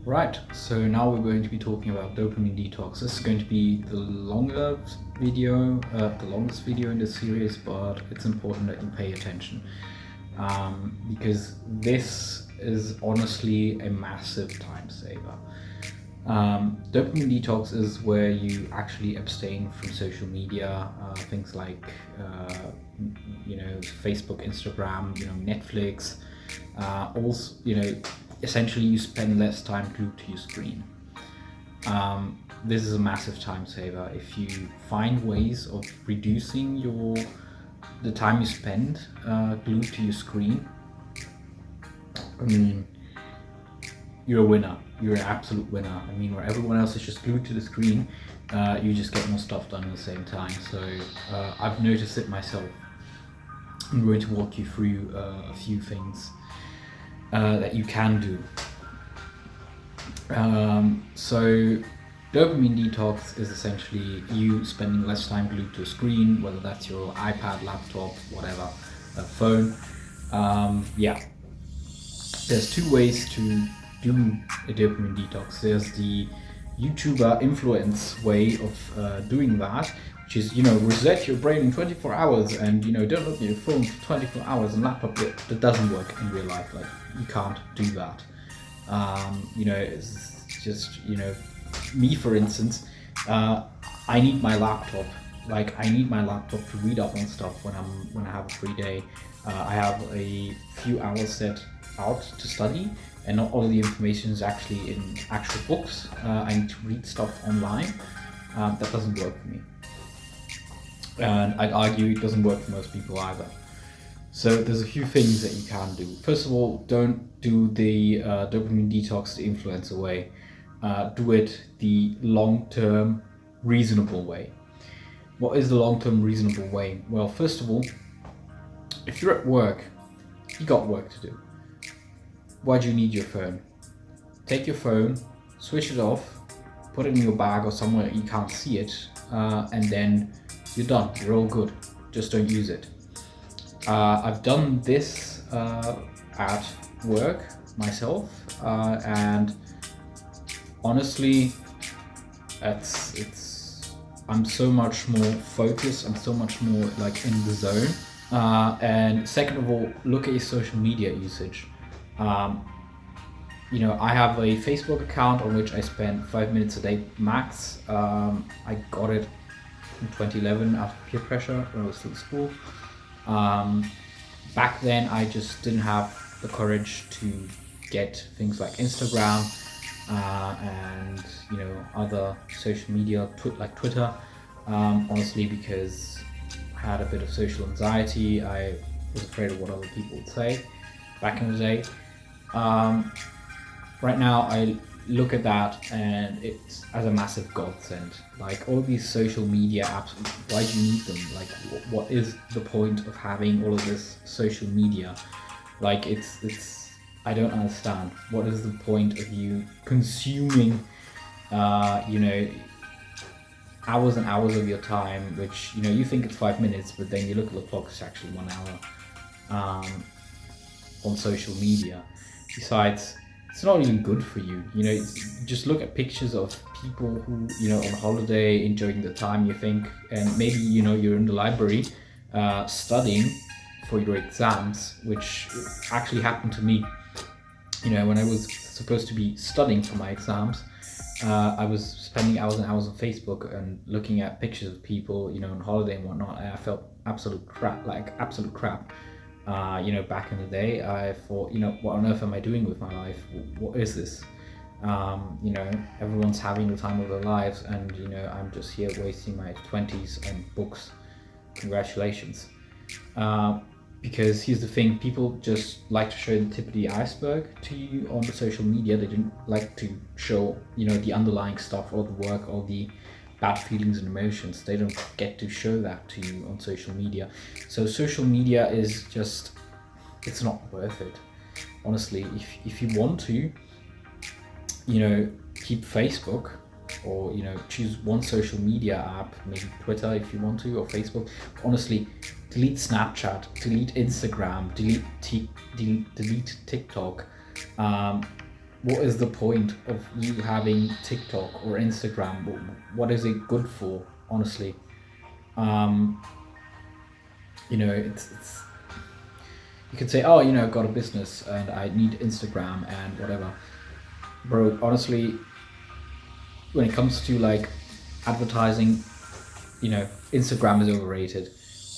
Right, so now we're going to be talking about dopamine detox. This is going to be the longest video in this series, but it's important that you pay attention because this is honestly a massive time saver. Dopamine detox is where you actually abstain from social media, things like Facebook, Instagram, Netflix. Also, essentially you spend less time glued to your screen. This is a massive time saver. If you find ways of reducing the time you spend glued to your screen, I mean, you're a winner. You're an absolute winner. I mean, where everyone else is just glued to the screen, you just get more stuff done at the same time. So I've noticed it myself. I'm going to walk you through a few things that you can do. So dopamine detox is essentially you spending less time glued to a screen, whether that's your iPad, laptop, whatever, phone. There's two ways to do a dopamine detox. There's the YouTuber influence way of doing that, which is, reset your brain in 24 hours and, don't look at your phone for 24 hours and laptop. That doesn't work in real life. Like, you can't do that. It's just, me, for instance, I need my laptop. Like, I need my laptop to read up on stuff when I have a free day. I have a few hours set out to study, and not all the information is actually in actual books. I need to read stuff online. That doesn't work for me. And I'd argue it doesn't work for most people either. So there's a few things that you can do. First of all, don't do the dopamine detox the influencer way. Do it the long-term reasonable way. What is the long-term reasonable way? Well, first of all, if you're at work, you got work to do. Why do you need your phone? Take your phone, switch it off, put it in your bag or somewhere you can't see it, and then you're done. You're all good. Just don't use it. I've done this at work myself, and honestly, I'm so much more focused. I'm so much more like in the zone. And second of all, look at your social media usage. I have a Facebook account on which I spend 5 minutes a day max. I got it in 2011 after peer pressure when I was still at school. Back then, I just didn't have the courage to get things like Instagram and other social media, like Twitter. Honestly, because I had a bit of social anxiety. I was afraid of what other people would say back in the day. Right now, I look at that and it's as a massive godsend. Like, all of these social media apps, why do you need them? Like, what is the point of having all of this social media? Like, it's I don't understand. What is the point of you consuming hours and hours of your time, which you think it's 5 minutes, but then you look at the clock, it's actually 1 hour on social media. Besides, it's not even good for you. Just look at pictures of people who on holiday enjoying the time. You think, and maybe you're in the library studying for your exams, which actually happened to me. When I was supposed to be studying for my exams, I was spending hours and hours on Facebook and looking at pictures of people on holiday and whatnot, and I felt absolute crap. Back in the day, I thought, what on earth am I doing with my life? What is this? Everyone's having the time of their lives, and I'm just here wasting my 20s on books. Congratulations. Because here's the thing, people just like to show the tip of the iceberg to you on the social media. They didn't like to show, the underlying stuff, or the work, or the bad feelings and emotions. They don't get to show that to you on social media. So social media is just, it's not worth it. Honestly, if you want to, keep Facebook, or choose one social media app, maybe Twitter if you want to, or Facebook. Honestly, delete Snapchat, delete Instagram, delete TikTok. what is the point of you having TikTok or Instagram? What is it good for, honestly? Um, it's you could say, oh, I've got a business and I need Instagram and whatever. Bro, honestly, when it comes to like advertising, Instagram is overrated.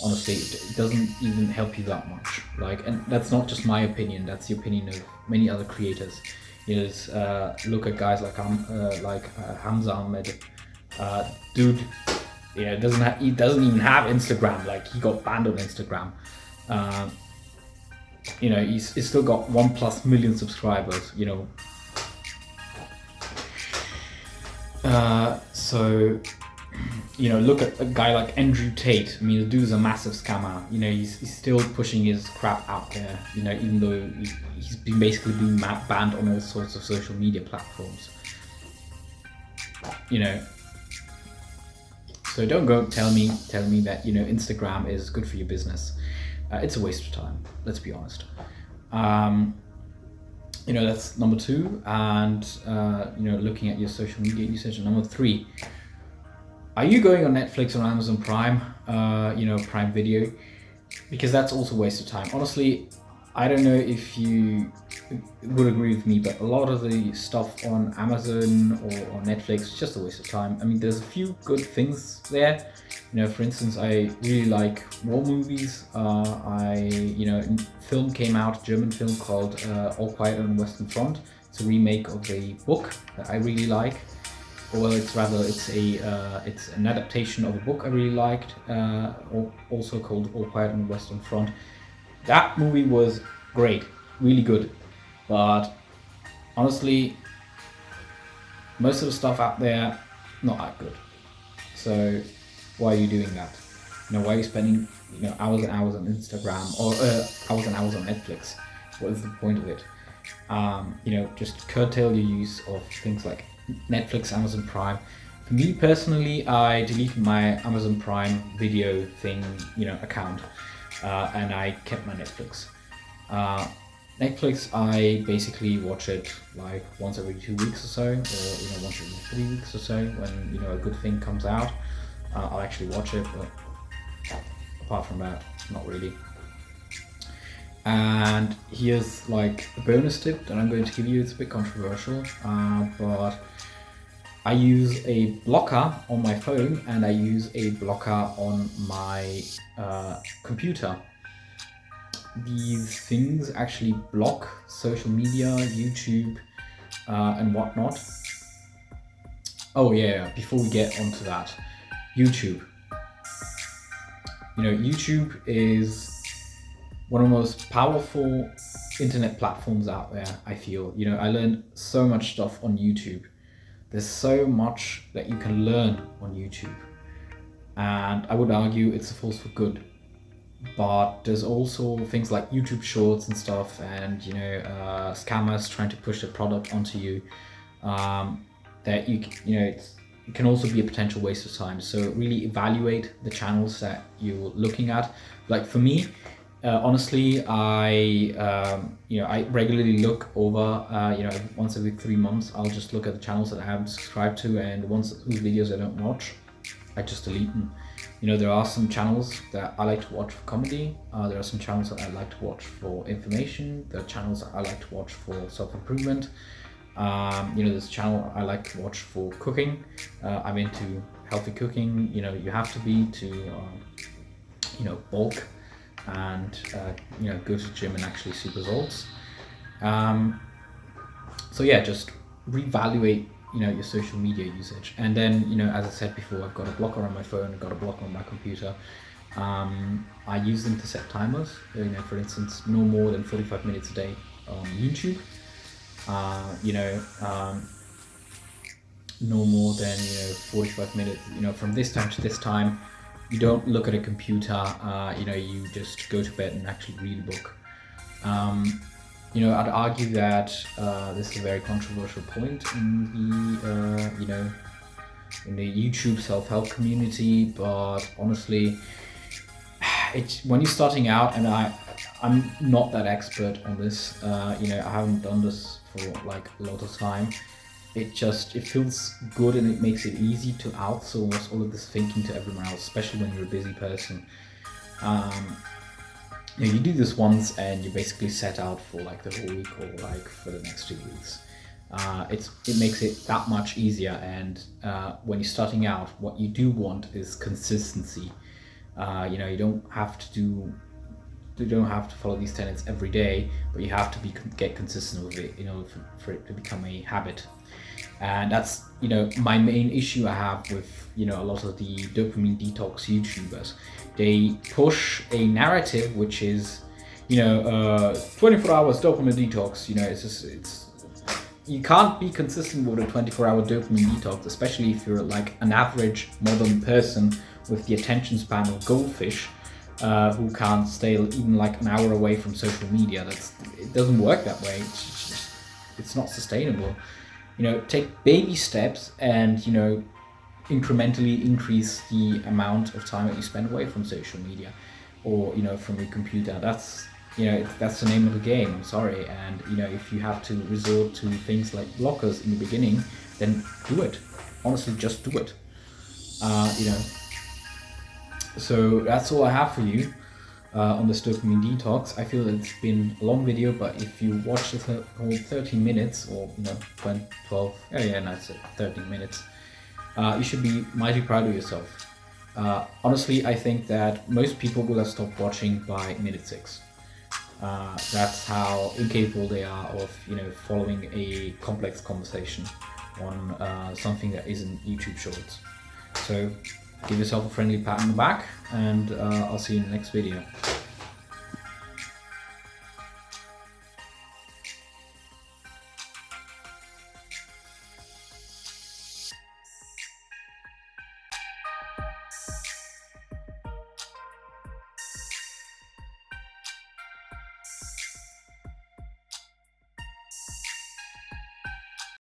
Honestly, it doesn't even help you that much. Like, and that's not just my opinion. That's the opinion of many other creators. Just look at guys like Hamza Ahmed, dude. He doesn't even have Instagram. Like, he got banned on Instagram. Uh, he's still got 1+ million subscribers. So look at a guy like Andrew Tate. I mean, the dude's a massive scammer. He's still pushing his crap out there. Even though he's been basically being banned on all sorts of social media platforms. So don't go tell me that Instagram is good for your business. It's a waste of time. Let's be honest. That's number 2, and looking at your social media usage. And number 3, are you going on Netflix or Amazon Prime? Prime Video, because that's also a waste of time. Honestly, I don't know if you would agree with me, but a lot of the stuff on Amazon or on Netflix is just a waste of time. I mean, there's a few good things there. For instance, I really like war movies. Film came out, a German film called All Quiet on the Western Front. It's a remake of a book that I really like. Well, it's an adaptation of a book I really liked, also called All Quiet on the Western Front. That movie was great, really good, but honestly, most of the stuff out there, not that good. So why are you doing that? Why are you spending hours and hours on Instagram or hours and hours on Netflix? What is the point of it? Just curtail your use of things like Netflix, Amazon Prime. For me personally, I deleted my Amazon Prime Video thing, account, and I kept my Netflix. Netflix, I basically watch it like once every 2 weeks or so, or once every 3 weeks or so. When a good thing comes out, I'll actually watch it. But apart from that, not really. And here's like a bonus tip that I'm going to give you. It's a bit controversial, but I use a blocker on my phone and I use a blocker on my computer. These things actually block social media, YouTube, and whatnot. Oh yeah, before we get onto that, YouTube. YouTube is one of the most powerful internet platforms out there, I feel. I learned so much stuff on YouTube. There's so much that you can learn on YouTube. And I would argue it's a force for good. But there's also things like YouTube Shorts and stuff, and scammers trying to push their product onto you. That it can also be a potential waste of time. So really evaluate the channels that you're looking at. Like for me, honestly, I regularly look over. Once every 3 months, I'll just look at the channels that I haven't subscribed to, and the ones whose videos I don't watch, I just delete them. There are some channels that I like to watch for comedy. There are some channels that I like to watch for information. There are channels that I like to watch for self-improvement. There's a channel I like to watch for cooking. I'm into healthy cooking. You have to be to, bulk and, go to the gym and actually see results. So yeah, just reevaluate your social media usage. And then as I said before, I've got a blocker on my phone, I've got a blocker on my computer. I use them to set timers. For instance, no more than 45 minutes a day on YouTube. No more than 45 minutes. From this time to this time, you don't look at a computer. You just go to bed and actually read a book. I'd argue that this is a very controversial point in the YouTube self-help community, but honestly, when you're starting out, and I'm not that expert on this. You know, I haven't done this for like a lot of time. It feels good, and it makes it easy to outsource all of this thinking to everyone else, especially when you're a busy person. Um, you know, you do this once and you basically set out for like the whole week or like for the next 2 weeks. It makes it that much easier, and when you're starting out, what you do want is consistency. You know, you don't have to follow these tenets every day, but you have to get consistent with it in order for it to become a habit. And that's, you know, my main issue I have with, you know, a lot of the dopamine detox YouTubers. They push a narrative which is, you know, 24 hours dopamine detox. You know, it's you can't be consistent with a 24-hour dopamine detox, especially if you're like an average modern person with the attention span of goldfish, who can't stay even like an hour away from social media. It doesn't work that way. It's not sustainable. You know, take baby steps and, you know, incrementally increase the amount of time that you spend away from social media, or, you know, from your computer. That's, you know, that's the name of the game. I'm sorry. And, you know, if you have to resort to things like blockers in the beginning, then do it. Honestly, just do it. You know, so that's all I have for you on this dopamine detox. I feel it's been a long video, but if you watch the whole 13 minutes, or, you know, 20, 12, no, it's 13 minutes, you should be mighty proud of yourself. Honestly, I think that most people will have stopped watching by minute 6. That's how incapable they are of, you know, following a complex conversation on something that isn't YouTube Shorts. So give yourself a friendly pat on the back, and I'll see you in the next video.